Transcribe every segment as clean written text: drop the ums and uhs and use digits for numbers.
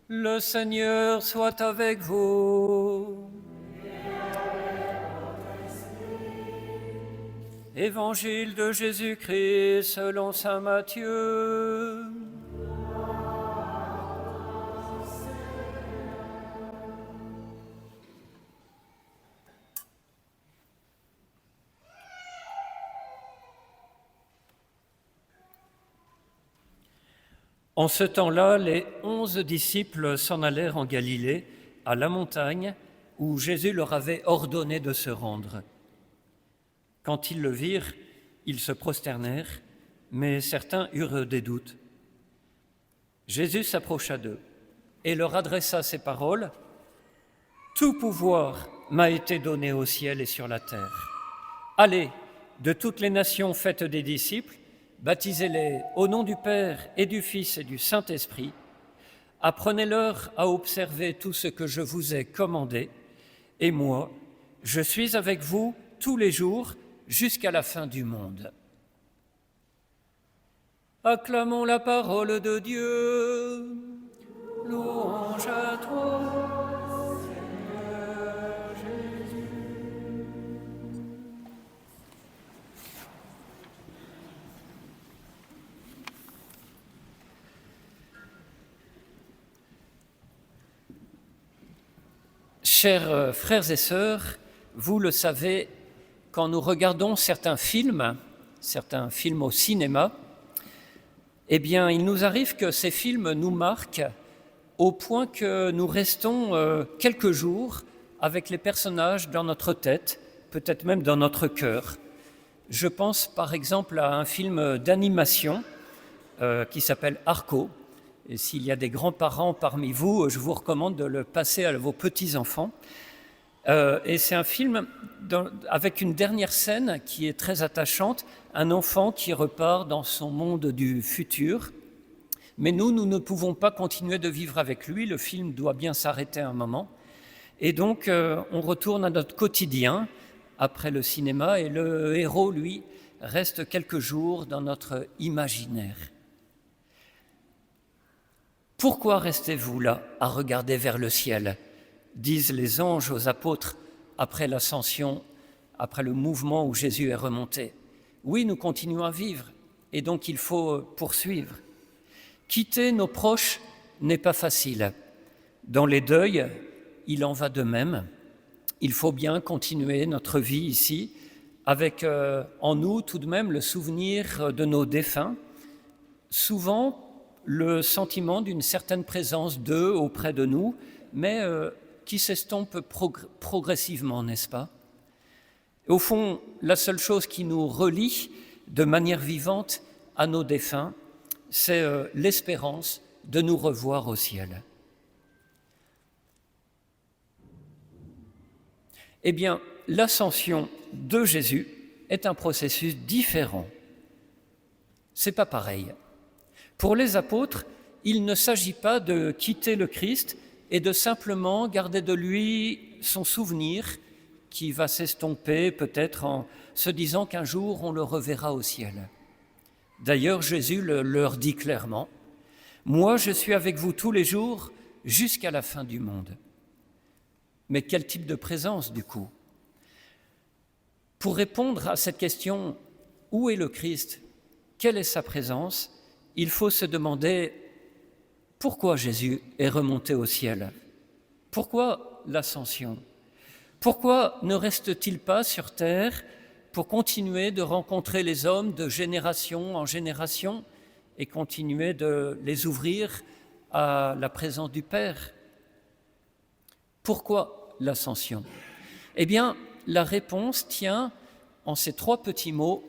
Le Seigneur soit avec vous. Évangile de Jésus-Christ selon saint Matthieu. En ce temps-là, les 11 disciples s'en allèrent en Galilée, à la montagne où Jésus leur avait ordonné de se rendre. Quand ils le virent, ils se prosternèrent, mais certains eurent des doutes. Jésus s'approcha d'eux et leur adressa ces paroles : « Tout pouvoir m'a été donné au ciel et sur la terre. Allez, de toutes les nations faites des disciples, baptisez-les au nom du Père et du Fils et du Saint-Esprit. Apprenez-leur à observer tout ce que je vous ai commandé. Et moi, je suis avec vous tous les jours jusqu'à la fin du monde. » Acclamons la parole de Dieu. Louange à toi, Seigneur Jésus. Chers frères et sœurs, vous le savez, quand nous regardons certains films au cinéma, eh bien, il nous arrive que ces films nous marquent au point que nous restons quelques jours avec les personnages dans notre tête, peut-être même dans notre cœur. Je pense par exemple à un film d'animation qui s'appelle Arco. Et s'il y a des grands-parents parmi vous, je vous recommande de le passer à vos petits-enfants. Et c'est un film avec une dernière scène qui est très attachante, un enfant qui repart dans son monde du futur. Mais nous ne pouvons pas continuer de vivre avec lui, le film doit bien s'arrêter à un moment. Et donc, on retourne à notre quotidien après le cinéma, et le héros, lui, reste quelques jours dans notre imaginaire. Pourquoi restez-vous là à regarder vers le ciel ? Disent les anges aux apôtres après l'ascension, après le mouvement où Jésus est remonté. Oui, nous continuons à vivre et donc il faut poursuivre. Quitter nos proches n'est pas facile. Dans les deuils, il en va de même. Il faut bien continuer notre vie ici avec en nous tout de même le souvenir de nos défunts, souvent le sentiment d'une certaine présence d'eux auprès de nous, mais qui s'estompe progressivement, n'est-ce pas ? Au fond, la seule chose qui nous relie de manière vivante à nos défunts, c'est l'espérance de nous revoir au ciel. Eh bien, l'ascension de Jésus est un processus différent. C'est pas pareil. Pour les apôtres, il ne s'agit pas de quitter le Christ et de simplement garder de lui son souvenir qui va s'estomper peut-être en se disant qu'un jour on le reverra au ciel. D'ailleurs, Jésus leur dit clairement : « Moi, je suis avec vous tous les jours jusqu'à la fin du monde. » Mais quel type de présence, du coup ? Pour répondre à cette question, où est le Christ ? Quelle est sa présence ? Il faut se demander pourquoi Jésus est remonté au ciel. Pourquoi l'ascension ? Pourquoi ne reste-t-il pas sur terre pour continuer de rencontrer les hommes de génération en génération et continuer de les ouvrir à la présence du Père ? Pourquoi l'ascension ? Eh bien, la réponse tient en ces trois petits mots :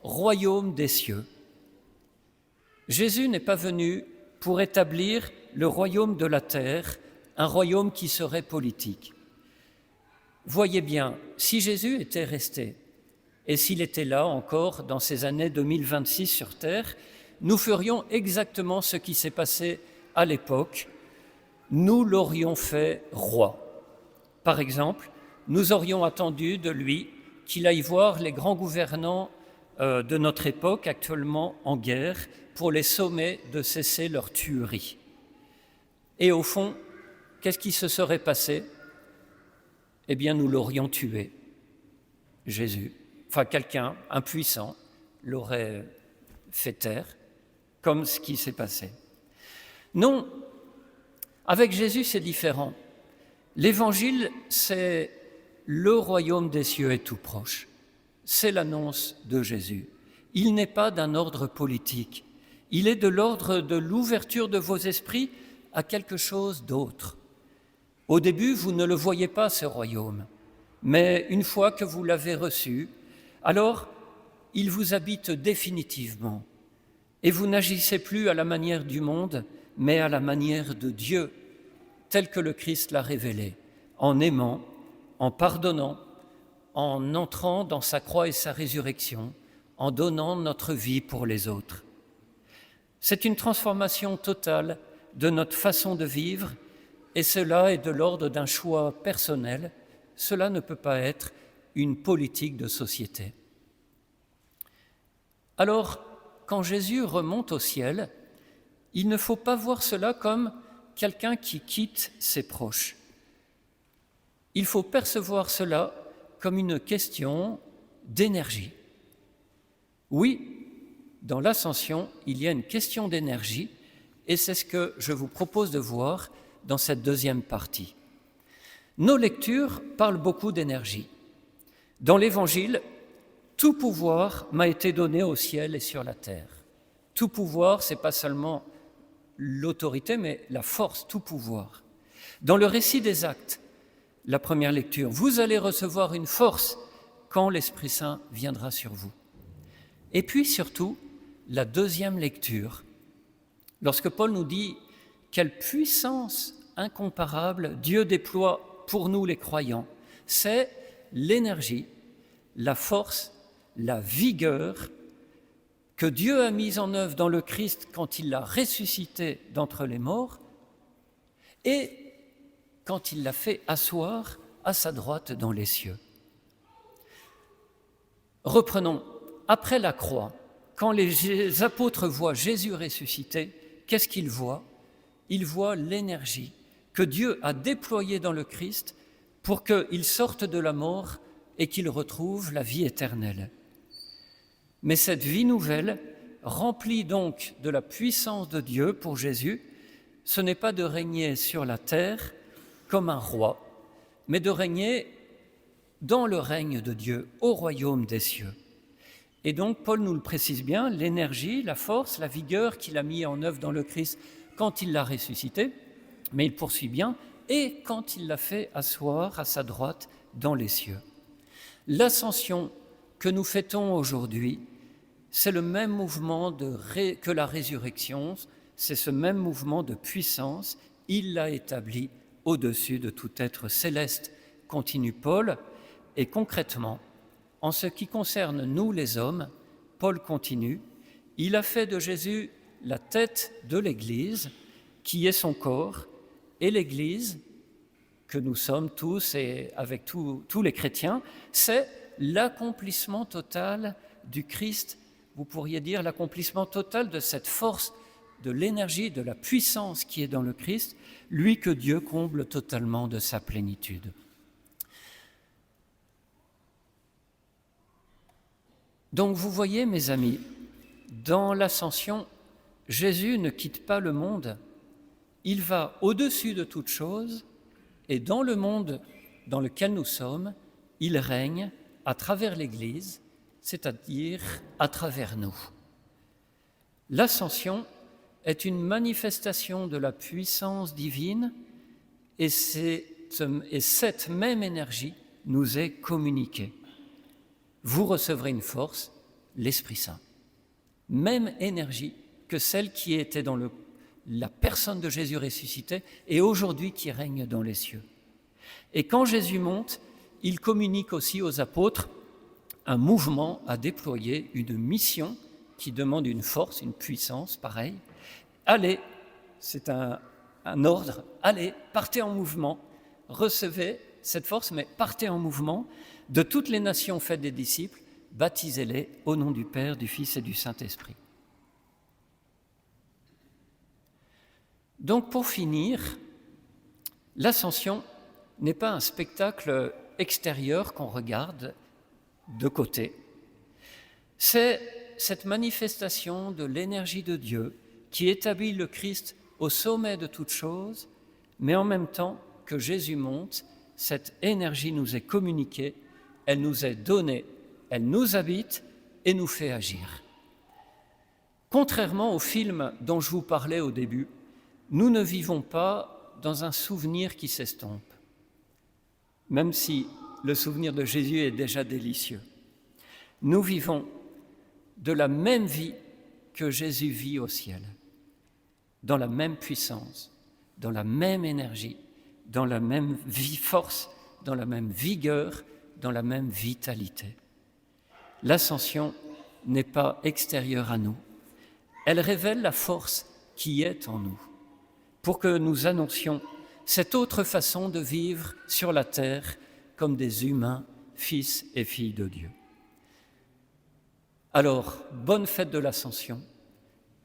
royaume des cieux. Jésus n'est pas venu pour établir le royaume de la terre, un royaume qui serait politique. Voyez bien, si Jésus était resté, et s'il était là encore dans ces années 2026 sur terre, nous ferions exactement ce qui s'est passé à l'époque. Nous l'aurions fait roi. Par exemple, nous aurions attendu de lui qu'il aille voir les grands gouvernants de notre époque actuellement en guerre pour les sommer de cesser leur tuerie. Et au fond, qu'est-ce qui se serait passé? Eh bien, nous l'aurions tué, Jésus. Enfin, quelqu'un, un puissant, l'aurait fait taire, comme ce qui s'est passé. Non, avec Jésus, c'est différent. L'Évangile, c'est le royaume des cieux est tout proche. C'est l'annonce de Jésus. Il n'est pas d'un ordre politique. Il est de l'ordre de l'ouverture de vos esprits à quelque chose d'autre. Au début, vous ne le voyez pas, ce royaume, mais une fois que vous l'avez reçu, alors il vous habite définitivement et vous n'agissez plus à la manière du monde, mais à la manière de Dieu, tel que le Christ l'a révélé, en aimant, en pardonnant, en entrant dans sa croix et sa résurrection, en donnant notre vie pour les autres. C'est une transformation totale de notre façon de vivre, et cela est de l'ordre d'un choix personnel. Cela ne peut pas être une politique de société. Alors, quand Jésus remonte au ciel, il ne faut pas voir cela comme quelqu'un qui quitte ses proches. Il faut percevoir cela comme une question d'énergie. Oui, dans l'ascension, il y a une question d'énergie, et c'est ce que je vous propose de voir dans cette deuxième partie. Nos lectures parlent beaucoup d'énergie. Dans l'Évangile, tout pouvoir m'a été donné au ciel et sur la terre. Tout pouvoir, ce n'est pas seulement l'autorité, mais la force, tout pouvoir. Dans le récit des Actes, la première lecture, vous allez recevoir une force quand l'Esprit Saint viendra sur vous. Et puis surtout, la deuxième lecture, lorsque Paul nous dit quelle puissance incomparable Dieu déploie pour nous les croyants, c'est l'énergie, la force, la vigueur que Dieu a mise en œuvre dans le Christ quand il l'a ressuscité d'entre les morts et quand il l'a fait asseoir à sa droite dans les cieux. Reprenons, après la croix, quand les apôtres voient Jésus ressuscité, qu'est-ce qu'ils voient? Ils voient l'énergie que Dieu a déployée dans le Christ pour qu'il sorte de la mort et qu'il retrouve la vie éternelle. Mais cette vie nouvelle, remplie donc de la puissance de Dieu pour Jésus, ce n'est pas de régner sur la terre comme un roi, mais de régner dans le règne de Dieu, au royaume des cieux. Et donc, Paul nous le précise bien, l'énergie, la force, la vigueur qu'il a mis en œuvre dans le Christ quand il l'a ressuscité, mais il poursuit bien, et quand il l'a fait asseoir à sa droite dans les cieux. L'ascension que nous fêtons aujourd'hui, c'est le même mouvement que la résurrection, c'est ce même mouvement de puissance, il l'a établi au-dessus de tout être céleste, continue Paul, et concrètement, en ce qui concerne nous les hommes, Paul continue, il a fait de Jésus la tête de l'Église, qui est son corps, et l'Église, que nous sommes tous et avec tous les chrétiens, c'est l'accomplissement total du Christ, vous pourriez dire l'accomplissement total de cette force, de l'énergie, de la puissance qui est dans le Christ, lui que Dieu comble totalement de sa plénitude. Donc vous voyez, mes amis, dans l'ascension, Jésus ne quitte pas le monde, il va au-dessus de toute chose, et dans le monde dans lequel nous sommes, il règne à travers l'Église, c'est-à-dire à travers nous. L'ascension est une manifestation de la puissance divine, et cette même énergie nous est communiquée. Vous recevrez une force, l'Esprit Saint. Même énergie que celle qui était dans la personne de Jésus ressuscité et aujourd'hui qui règne dans les cieux. Et quand Jésus monte, il communique aussi aux apôtres un mouvement à déployer, une mission qui demande une force, une puissance, pareil. Allez, c'est un ordre, allez, partez en mouvement, recevez cette force, mais partez en mouvement. De toutes les nations, faites des disciples, baptisez-les au nom du Père, du Fils et du Saint-Esprit. Donc pour finir, l'ascension n'est pas un spectacle extérieur qu'on regarde de côté. C'est cette manifestation de l'énergie de Dieu qui établit le Christ au sommet de toutes choses, mais en même temps que Jésus monte, cette énergie nous est communiquée, elle nous est donnée, elle nous habite et nous fait agir. Contrairement au film dont je vous parlais au début, nous ne vivons pas dans un souvenir qui s'estompe, même si le souvenir de Jésus est déjà délicieux. Nous vivons de la même vie que Jésus vit au ciel, dans la même puissance, dans la même énergie, dans la même force, dans la même vigueur, dans la même vitalité. L'ascension n'est pas extérieure à nous. Elle révèle la force qui est en nous, pour que nous annoncions cette autre façon de vivre sur la terre comme des humains, fils et filles de Dieu. Alors, bonne fête de l'Ascension.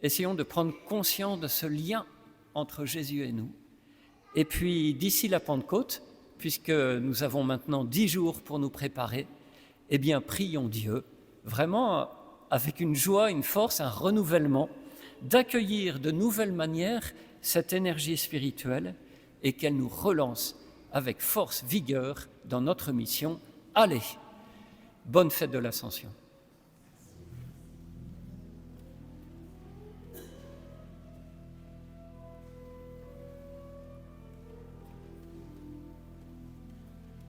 Essayons de prendre conscience de ce lien entre Jésus et nous. Et puis, d'ici la Pentecôte, puisque nous avons maintenant 10 jours pour nous préparer, eh bien, prions Dieu, vraiment avec une joie, une force, un renouvellement, d'accueillir de nouvelles manières cette énergie spirituelle et qu'elle nous relance avec force, vigueur dans notre mission. Allez, bonne fête de l'Ascension.